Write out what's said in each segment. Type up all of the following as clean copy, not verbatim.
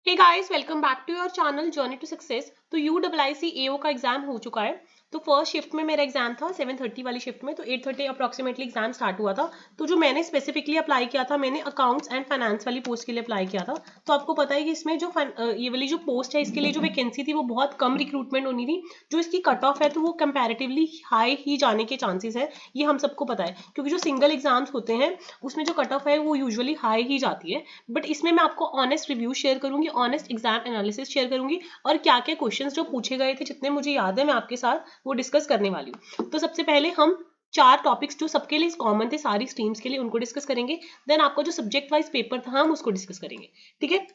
Hey guys, welcome back to your channel journey to success. तो UIIC AO का exam हो चुका है। तो फर्स्ट शिफ्ट में मेरा एग्जाम था 7:30 वाली शिफ्ट में, तो 8:30 अप्रॉक्सीमेटली एग्जाम स्टार्ट हुआ था। तो जो मैंने स्पेसिफिकली अप्लाई किया था, मैंने अकाउंट्स एंड फाइनेंस वाली पोस्ट के लिए अप्लाई किया था। तो आपको पता है कि इसमें जो ये वाली जो पोस्ट है, इसके लिए जो वैकेंसी थी वो बहुत कम रिक्रूटमेंट होनी थी। जो इसकी कट ऑफ है तो वो कंपैरेटिवली हाई ही जाने के चांसेस है, ये हम सबको पता है, क्योंकि जो सिंगल एग्जाम्स होते हैं उसमें जो कट ऑफ है वो यूजुअली हाई ही जाती है। बट इसमें मैं आपको ऑनेस्ट रिव्यू शेयर करूंगी, ऑनेस्ट एग्जाम एनालिसिस शेयर करूंगी, और क्या क्या क्वेश्चंस जो पूछे गए थे, जितने मुझे याद है मैं आपके साथ वो डिस्कस करने वाली हूँ। तो सबसे पहले हम चार टॉपिक्स जो सबके लिए कॉमन थे, सारी स्ट्रीम्स के लिए, उनको डिस्कस करेंगे। देन आपका जो सब्जेक्ट वाइज पेपर था हम उसको डिस्कस करेंगे। ठीक है,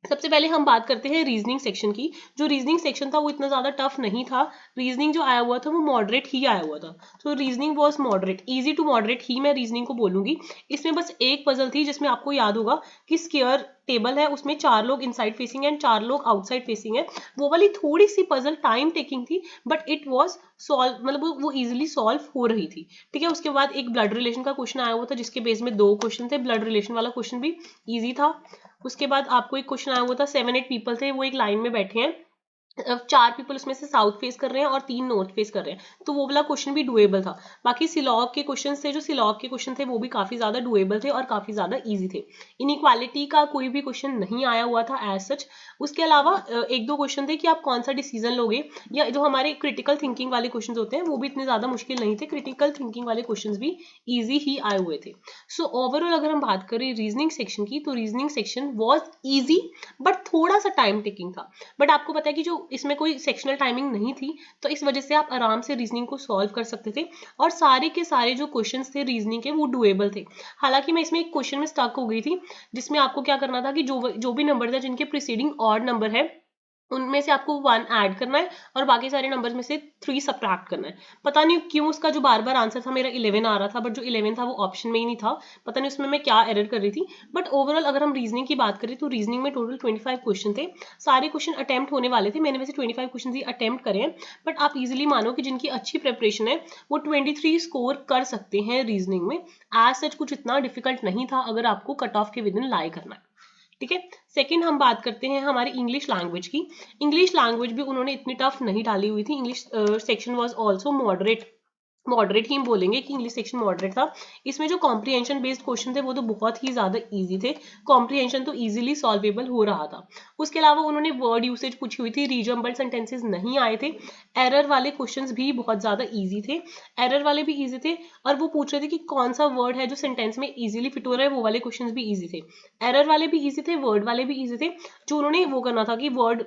सबसे पहले हम बात करते हैं रीजनिंग सेक्शन की। जो रीजनिंग सेक्शन था वो इतना ज्यादा टफ नहीं था। रीजनिंग जो आया हुआ था वो मॉडरेट ही आया हुआ था। तो reasoning was moderate, easy to moderate ही मैं रीजनिंग को बोलूंगी। इसमें बस एक पजल थी जिसमें आपको याद होगा कि स्क्वायर टेबल है, उसमें 4 लोग इनसाइड फेसिंग एंड 4 लोग आउटसाइड फेसिंग है। वो वाली थोड़ी सी पजल टाइम टेकिंग थी, बट इट वॉज सॉल्व, मतलब वो इजिली सॉल्व हो रही थी। ठीक है, उसके बाद एक ब्लड रिलेशन का क्वेश्चन आया हुआ था, जिसके बेस में 2 क्वेश्चन थे। ब्लड रिलेशन वाला क्वेश्चन भी ईजी था। उसके बाद आपको एक क्वेश्चन आया हुआ था, 7-8 पीपल थे, वो एक लाइन में बैठे हैं। 4 पीपल उसमें से साउथ फेस कर रहे हैं और 3 नॉर्थ फेस कर रहे हैं। तो वो वाला क्वेश्चन भी डुएबल था। बाकी सिलॉग के क्वेश्चन थे, जो सिलॉग के क्वेश्चन थे वो भी काफी ज्यादा डुएबल थे और काफी ज्यादा इजी थे। इनइक्वालिटी का कोई भी क्वेश्चन नहीं आया हुआ था एज सच। उसके अलावा एक दो क्वेश्चन थे कि आप कौन सा डिसीजन लोगे, या जो हमारे क्रिटिकल थिंकिंग वाले क्वेश्चन होते हैं वो भी इतने ज्यादा मुश्किल नहीं थे। क्रिटिकल थिंकिंग वाले क्वेश्चन भी ईजी ही आए हुए थे। सो ओवरऑल अगर हम बात करें रीजनिंग सेक्शन की, तो reasoning section was easy, but थोड़ा सा टाइम टेकिंग था। बट आपको पता है कि जो इसमें कोई सेक्शनल टाइमिंग नहीं थी, तो इस वजह से आप आराम से रीजनिंग को सॉल्व कर सकते थे। और सारे के सारे जो क्वेश्चंस थे रीजनिंग के वो डुएबल थे। हालांकि मैं इसमें एक क्वेश्चन में स्टक हो गई थी, जिसमें आपको क्या करना था कि जो भी नंबर था जिनके प्रीसीडिंग ऑड नंबर है, उनमें से आपको 1 ऐड करना है और बाकी सारे नंबर्स में से 3 सब्ट्रैक्ट करना है। पता नहीं क्यों उसका जो बार बार आंसर था मेरा 11 आ रहा था, बट जो 11 था वो ऑप्शन में ही नहीं था। पता नहीं उसमें मैं क्या एरर कर रही थी। बट ओवरऑल अगर हम रीजनिंग की बात करें, तो रीजनिंग में टोटल 25 क्वेश्चन थे। सारे क्वेश्चन अटेम्प्ट होने वाले थे, मैंने वैसे 25 क्वेश्चन ही अटेम्प्ट करे हैं। बट आप इजिली मानो कि जिनकी अच्छी प्रिपरेशन है वो 23 स्कोर कर सकते हैं रीजनिंग में। एज सच कुछ इतना डिफिकल्ट नहीं था अगर आपको कट ऑफ के विद इन लाई करना है। ठीक है, सेकंड हम बात करते हैं हमारी इंग्लिश लैंग्वेज की। इंग्लिश लैंग्वेज भी उन्होंने इतनी टफ नहीं डाली हुई थी। English section was also moderate, moderate ही बोलेंगे कि इंग्लिश सेक्शन मॉडरेट था। इसमें जो कॉम्प्रिहेंशन बेस्ड क्वेश्चन थे वो तो बहुत ही ज्यादा इजी थे। कॉम्प्रिहेंशन तो इजीली सॉल्वेबल हो रहा था। उसके अलावा उन्होंने वर्ड यूसेज पूछी हुई थी, रीजम्बल सेंटेंसेस नहीं आए थे। एरर वाले क्वेश्चंस भी बहुत ज्यादा इजी थे, एरर वाले भी इजी थे। और वो पूछ रहे थे कि कौन सा वर्ड है जो सेंटेंस में इजीली फिट हो रहा है, वो वाले क्वेश्चंस भी इजी थे। एरर वाले भी इजी थे, वर्ड वाले भी इजी थे। जो उन्होंने वो करना था कि वर्ड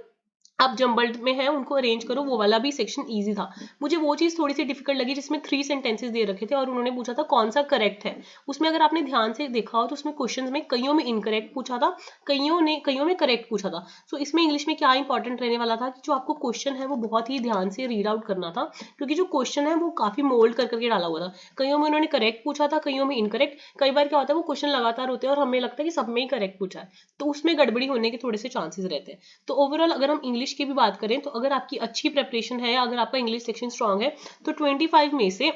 आप जम्बल्ड में है उनको अरेंज करो, वो वाला भी सेक्शन इजी था। मुझे वो चीज थोड़ी सी डिफिकल्ट लगी जिसमें 3 सेंटेंसेस दे रखे थे और उन्होंने पूछा था कौन सा करेक्ट है। उसमें अगर आपने ध्यान से देखा हो तो उसमें क्वेश्चंस में कईयों में इनकरेक्ट पूछा था, कईयों में करेक्ट पूछा था। सो इसमें इंग्लिश में क्या इंपॉर्टेंट रहने वाला था कि जो आपको क्वेश्चन है वो बहुत ही ध्यान से रीड आउट करना था, क्योंकि जो क्वेश्चन है वो काफी मोल्ड कर करके डाला हुआ था। कईयों में उन्होंने करेक्ट पूछा था, कईयों में इनकरेक्ट। कई बार क्या होता है वो क्वेश्चन लगातार होते हैं और हमें लगता है कि सब में ही करेक्ट पूछा है, तो उसमें गड़बड़ी होने के थोड़े से चांसेस रहते हैं। तो ओवरऑल अगर हम इंग्लिश की भी बात करें, तो अगर आपकी अच्छी प्रिपरेशन है, अगर आपका इंग्लिश सेक्शन स्ट्रांग है, तो 25 में से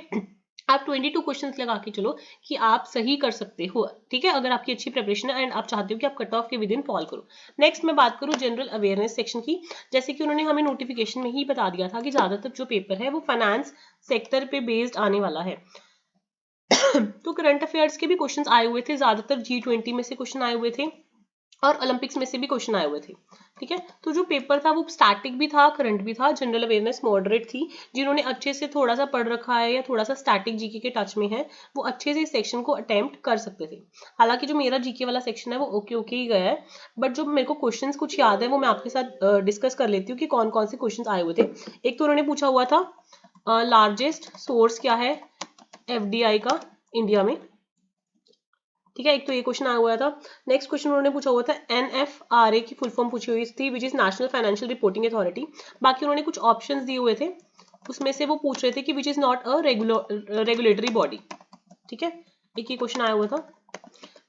आप 22 क्वेश्चंस लगा के चलो कि आप सही कर सकते हो। ठीक है, अगर आपकी अच्छी प्रिपरेशन है एंड आप चाहते हो कि आप कट ऑफ के विद इन फॉल करो। नेक्स्ट मैं बात करूं जनरल अवेयरनेस सेक्शन की। जैसे कि उन्होंने हमें नोटिफिकेशन में ही बता दिया था कि ज्यादातर जो पेपर है वो फाइनेंस सेक्टर पे बेस्ड आने वाला है। तो करंट अफेयर्स के भी क्वेश्चंस आए हुए थे, ज्यादातर G20 में से क्वेश्चन आए हुए थे और ओलंपिक्स में से भी क्वेश्चन आए हुए थे। ठीक है, तो जो पेपर था वो स्टैटिक भी था, करंट भी था, जनरल अवेयरनेस मॉडरेट थी। जिन्होंने अच्छे से थोड़ा सा पढ़ रखा है या थोड़ा सा स्टैटिक जीके के टच में है, वो अच्छे से इस सेक्शन को अटेम्प्ट कर सकते थे। हालांकि जो मेरा जीके वाला सेक्शन है वो ओके ओके ही गया है, बट जो मेरे को क्वेश्चंस कुछ याद है वो मैं आपके साथ डिस्कस कर लेती हूँ कि कौन कौन से क्वेश्चन आए हुए थे। एक तो उन्होंने पूछा हुआ था लार्जेस्ट सोर्स क्या है FDI का इंडिया में। ठीक है, एक तो ये क्वेश्चन आया हुआ था। नेक्स्ट क्वेश्चन उन्होंने पूछा हुआ था NFRA की फुल फॉर्म पूछी हुई थी, which is national financial reporting authority. बाकी उन्होंने कुछ ऑप्शंस दिए हुए थे, उसमें से वो पूछ रहे थे कि which is not a regulatory body. ठीक है, एक ही क्वेश्चन आया हुआ था।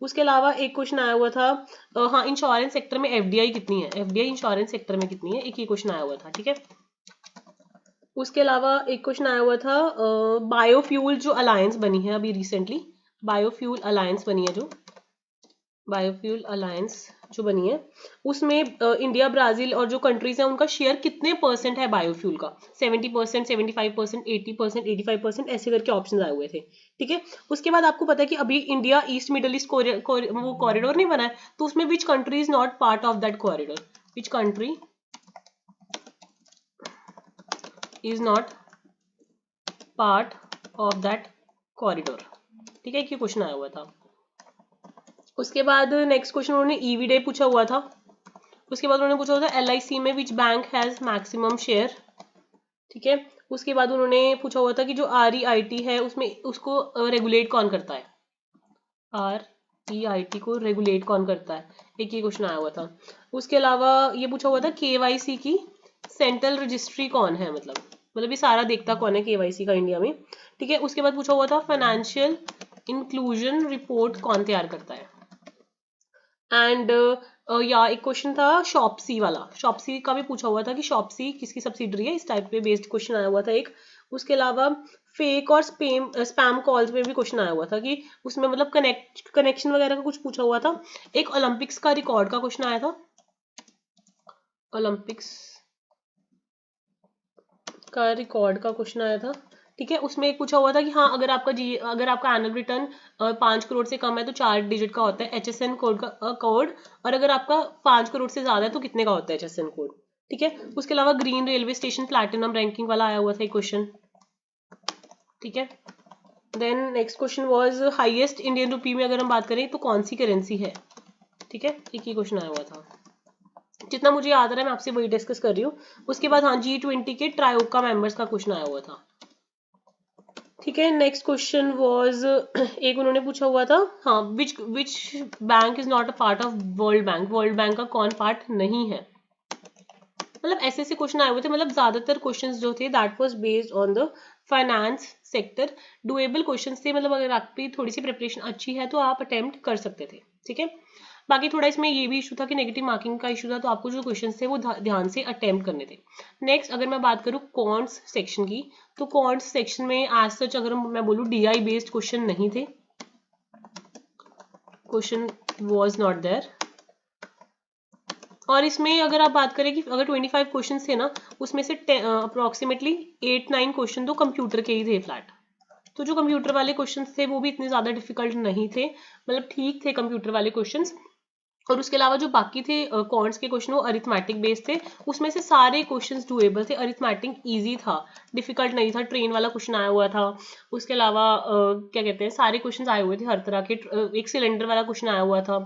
उसके अलावा एक क्वेश्चन आया हुआ था हाँ, इंश्योरेंस सेक्टर में FDI कितनी है, FDI इंश्योरेंस सेक्टर में कितनी है, एक ही क्वेश्चन आया हुआ था। ठीक है, उसके अलावा एक क्वेश्चन आया हुआ था बायोफ्यूल जो अलायंस बनी है अभी रिसेंटली, बायोफ्यूल अलायंस बनी है जो, बायोफ्यूल अलायंस जो बनी है उसमें इंडिया, ब्राजील और जो कंट्रीज हैं उनका शेयर कितने परसेंट है बायोफ्यूल का, 70%, 75%, 80%, 85% ऐसे करके ऑप्शन आए हुए थे। ठीक है, उसके बाद आपको पता है कि अभी इंडिया ईस्ट मिडल ईस्ट वो कॉरिडोर नहीं बना है, तो उसमें which country is not part of that corridor, which country is not part of that corridor. ठीक है, ये क्वेश्चन आया हुआ था। उसके बाद नेक्स्ट क्वेश्चन उन्होंने ईवी डे पूछा हुआ था। उसके बाद उन्होंने पूछा हुआ था LIC में which bank has maximum share. ठीक है, उसके बाद उन्होंने पूछा हुआ था कि जो REIT है उसमें उसको रेगुलेट कौन करता है, REIT को रेगुलेट कौन करता है, एक ये क्वेश्चन आया हुआ था। उसके अलावा ये पूछा हुआ था KYC की सेंट्रल रजिस्ट्री कौन है, मतलब ये सारा देखता कौन है KYC का इंडिया में। ठीक है, उसके बाद पूछा हुआ था फाइनेंशियल इंक्लूजन रिपोर्ट कौन तैयार करता है। एंड या एक क्वेश्चन था शॉपसी वाला, शॉपसी का भी पूछा हुआ था कि शॉपसी किसकी सब्सिडरी है, इस टाइप पे बेस्ड क्वेश्चन आया हुआ था एक। उसके अलावा फेक और स्पैम कॉल्स में भी क्वेश्चन आया हुआ था कि उसमें मतलब कनेक्शन वगैरह का कुछ पूछा हुआ था। एक ओलंपिक्स का रिकॉर्ड का क्वेश्चन आया था, ओलंपिक्स का रिकॉर्ड का क्वेश्चन आया था। ठीक है, उसमें एक पूछा हुआ था कि हाँ अगर आपका एनुअल रिटर्न 5 करोड़ से कम है तो 4 डिजिट का होता है HSN कोड का कोड, और अगर आपका 5 करोड़ से ज्यादा है तो कितने का होता है HSN कोड। ठीक है, उसके अलावा green railway station platinum ranking वाला आया हुआ था एक क्वेश्चन। ठीक है, then next question was highest Indian rupee में अगर हम बात करें तो कौन सी करेंसी है। ठीक है, एक ही क्वेश्चन आया हुआ था, जितना मुझे याद आ रहा है मैं आपसे वही डिस्कस कर रही हूँ। उसके बाद हाँ G20 के ट्रायोका मेंबर्स का क्वेश्चन आया हुआ था। ठीक है, नेक्स्ट क्वेश्चन वाज एक उन्होंने पूछा हुआ था हाँ which bank is not a part of world bank, world bank का कौन पार्ट नहीं है। मतलब ऐसे ऐसे क्वेश्चन आए हुए थे, मतलब ज्यादातर क्वेश्चंस जो थे that was based on the finance sector, doable questions थे, मतलब अगर आपकी थोड़ी सी प्रिपरेशन अच्छी है तो आप अटेम्प्ट कर सकते थे। ठीक है, बाकी थोड़ा इसमें ये भी इशू था कि नेगेटिव मार्किंग का इशू था, तो आपको जो क्वेश्चन थे वो ध्यान से अटेम्प्ट करने थे। नेक्स्ट अगर मैं बात करूँ कॉन्ट्स सेक्शन की, तो कॉन्ट्स सेक्शन में एज सच अगर मैं बोलूँ DI बेस्ड क्वेश्चन नहीं थे, क्वेश्चन वाज नॉट देयर। और इसमें अगर आप बात करें कि अगर 25 क्वेश्चन थे ना, उसमें से अप्रोक्सीमेटली 8-9 क्वेश्चन तो कंप्यूटर के ही थे फ्लैट। तो जो कंप्यूटर वाले क्वेश्चंस थे वो भी इतने ज्यादा डिफिकल्ट नहीं थे, मतलब ठीक थे कंप्यूटर वाले क्वेश्चंस। और उसके अलावा जो बाकी थे कॉन्ट्स के क्वेश्चन वो अरिथमेटिक बेस्ड थे, उसमें से सारे क्वेश्चंस डुएबल थे, अरिथमेटिक इजी था, डिफिकल्ट नहीं था। ट्रेन वाला क्वेश्चन आया हुआ था, उसके अलावा क्या कहते हैं सारे क्वेश्चन आए हुए थे हर तरह के, एक सिलेंडर वाला क्वेश्चन आया हुआ था।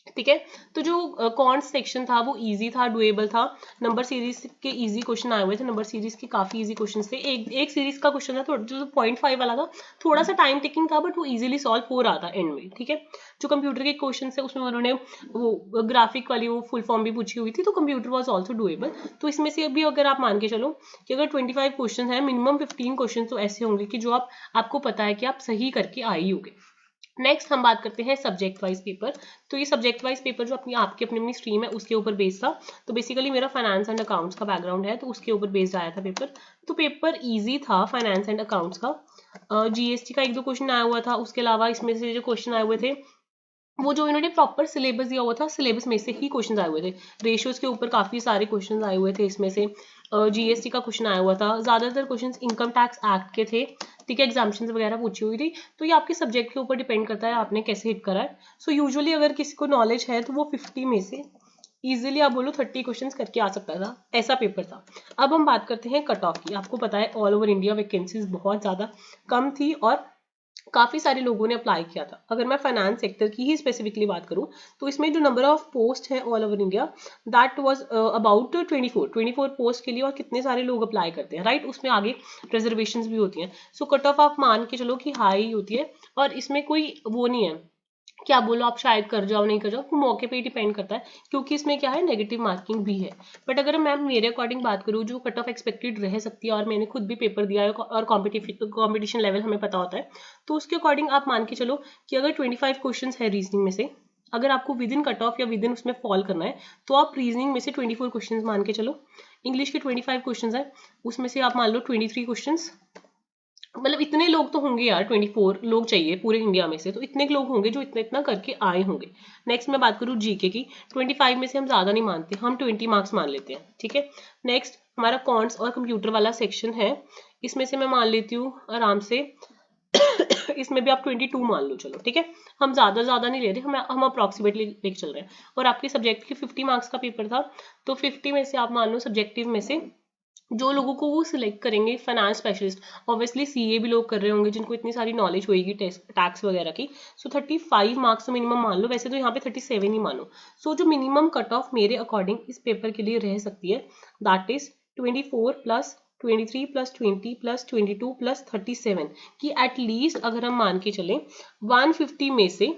ठीक है, तो जो कॉन्ट्स सेक्शन था वो इजी था, डुएबल था। नंबर सीरीज के इजी क्वेश्चन आए हुए थे, नंबर सीरीज के काफी इजी क्वेश्चन थे। एक सीरीज का क्वेश्चन था जो 0.5 वाला था, थोड़ा सा टाइम टेकिंग था बट वो इजीली सॉल्व हो रहा था एंड में। ठीक है, जो कंप्यूटर के क्वेश्चन है उसमें उन्होंने वो ग्राफिक वाली वो फुल फॉर्म भी पूछी हुई थी, तो कंप्यूटर वाज आल्सो डुएबल। तो इसमें से भी अगर आप मान के चलो कि अगर 25 क्वेश्चन है, मिनिमम 15 क्वेश्चन तो ऐसे होंगे कि जो आपको पता है कि आप सही करके आए ही होंगे। नेक्स्ट हम बात करते हैं सब्जेक्ट वाइज पेपर। तो ये सब्जेक्ट वाइज पेपर जो आपकी अपनी स्ट्रीम है उसके ऊपर बेस्ड था। तो बेसिकली मेरा फाइनेंस एंड अकाउंट्स का बैकग्राउंड है, तो उसके ऊपर बेस्ड आया था पेपर। तो पेपर इजी था फाइनेंस एंड अकाउंट्स का। GST का 1-2 क्वेश्चन आया हुआ था। उसके अलावा इसमें से जो क्वेश्चन आए हुए थे वो जो इन्होंने प्रॉपर सिलेबस दिया हुआ था, सिलेबस में से ही क्वेश्चन आए हुए थे। रेशियोज के ऊपर काफी सारे क्वेश्चन आए हुए थे, इसमें से GST का क्वेश्चन आया हुआ था। ज्यादातर क्वेश्चन इनकम टैक्स एक्ट के थे। ठीक है, एग्जाम्पशन वगैरह पूछी हुई थी। तो ये आपके सब्जेक्ट के ऊपर डिपेंड करता है आपने कैसे हिट करा है। सो यूजुअली अगर किसी को नॉलेज है तो वो 50 में से इजीली आप बोलो 30 क्वेश्चन करके आ सकता था, ऐसा पेपर था। अब हम बात करते हैं कट ऑफ की। आपको पता है ऑल ओवर इंडिया वैकेंसीज बहुत ज्यादा कम थी और काफी सारे लोगों ने अप्लाई किया था। अगर मैं फाइनेंस सेक्टर की ही स्पेसिफिकली बात करूं तो इसमें जो नंबर ऑफ पोस्ट है all over India that was about 24 post के लिए, और कितने सारे लोग अप्लाई करते हैं राइट, उसमें आगे रिजर्वेशंस भी होती हैं। सो कट ऑफ आप मान के चलो कि हाई होती है, और इसमें कोई वो नहीं है क्या बोलो आप शायद कर जाओ नहीं कर जाओ, वो मौके पे ही डिपेंड करता है, क्योंकि इसमें क्या है नेगेटिव मार्किंग भी है। बट अगर मैं मेरे अकॉर्डिंग बात करूँ जो कट ऑफ एक्सपेक्टेड रह सकती है, और मैंने खुद भी पेपर दिया है और कॉम्पिटिशन लेवल हमें पता होता है, तो उसके अकॉर्डिंग आप मान के चलो कि अगर 25 क्वेश्चन है रीजनिंग में से, अगर आपको विद इन कट ऑफ या विद इन उसमें फॉल करना है तो आप रीजनिंग में से 24 क्वेश्चन मान के चलो। इंग्लिश के 25 क्वेश्चन है, उसमें से आप मान लो 23 क्वेश्चन मतलब इतने लोग तो होंगे यार, 24 लोग चाहिए पूरे इंडिया में से, तो इतने लोग होंगे जो इतना इतना करके आए होंगे। नेक्स्ट मैं बात करूँ जीके की, 25 में से हम ज़्यादा नहीं मानते, हम 20 मार्क्स मान लेते हैं, ठीक है। नेक्स्ट हमारा कॉन्ट्स और कंप्यूटर वाला सेक्शन है, इसमें से मैं मान लेती हूँ आराम से इसमें भी आप 22 मान लो, चलो ठीक है। हम ज़्यादा नहीं ले रहे, हम अप्रॉक्सीमेटली लेके चल रहे हैं। और आपके सब्जेक्ट की 50 मार्क्स का पेपर था, तो 50 में से आप मान लो सब्जेक्टिव में से जो लोगों को वो सिलेक्ट करेंगे फाइनेंस स्पेशलिस्ट, ऑब्वियसली सीए भी लोग कर रहे होंगे जिनको इतनी सारी नॉलेज होगी टैक्स वगैरह की। सो 35 मार्क्स तो मिनिमम मान लो, वैसे तो यहाँ पे 37 ही मानो। सो जो मिनिमम कट ऑफ मेरे अकॉर्डिंग इस पेपर के लिए रह सकती है, that is 24 plus 23 plus 20 plus 22 plus 37 की एटलीस्ट अगर हम मान के चलें 150 में से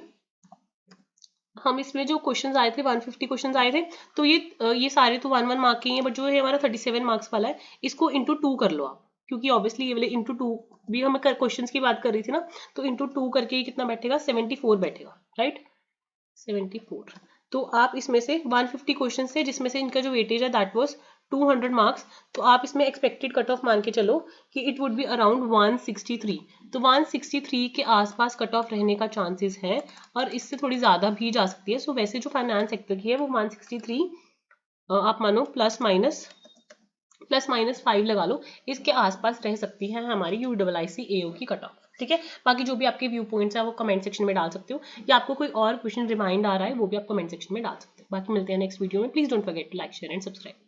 हम इसमें जो क्वेश्चंस आए थे 150 क्वेश्चंस आए थे, तो ये सारे तो 1 1 मार्क के ही हैं, बट जो है हमारा 37 मार्क्स वाला है इसको इंटू 2 कर लो आप, क्योंकि ऑब्वियसली ये वाले इंटू 2 भी हम क्वेश्चंस की बात कर रही थी ना, तो इंटू 2 करके ये कितना बैठेगा, 74 बैठेगा, राइट, 74। तो आप इसमें से 150 क्वेश्चन से जिसमें से इनका जो वेटेज है दैट वाज 200 मार्क्स, तो आप इसमें एक्सपेक्टेड कट ऑफ मान के चलो कि इट वुड बी अराउंड 163। तो 163 के आसपास कट ऑफ रहने का चांसेस है, और इससे थोड़ी ज़्यादा भी जा सकती है। सो वैसे जो फाइनेंस सेक्टर की है वो 163 आप मानो प्लस माइनस 5 लगा लो, इसके आसपास रह सकती है हमारी UIIC AO की कट ऑफ, ठीक है। बाकी जो भी आपके व्यू पॉइंट्स है वो कमेंट सेक्शन में डाल सकते हो, या आपको कोई और क्वेश्चन रिमाइंड आ रहा है वो भी आप कमेंट सेक्शन में डाल सकते हो। बाकी मिलते हैं नेक्स्ट वीडियो में, please don't forget to like share and subscribe.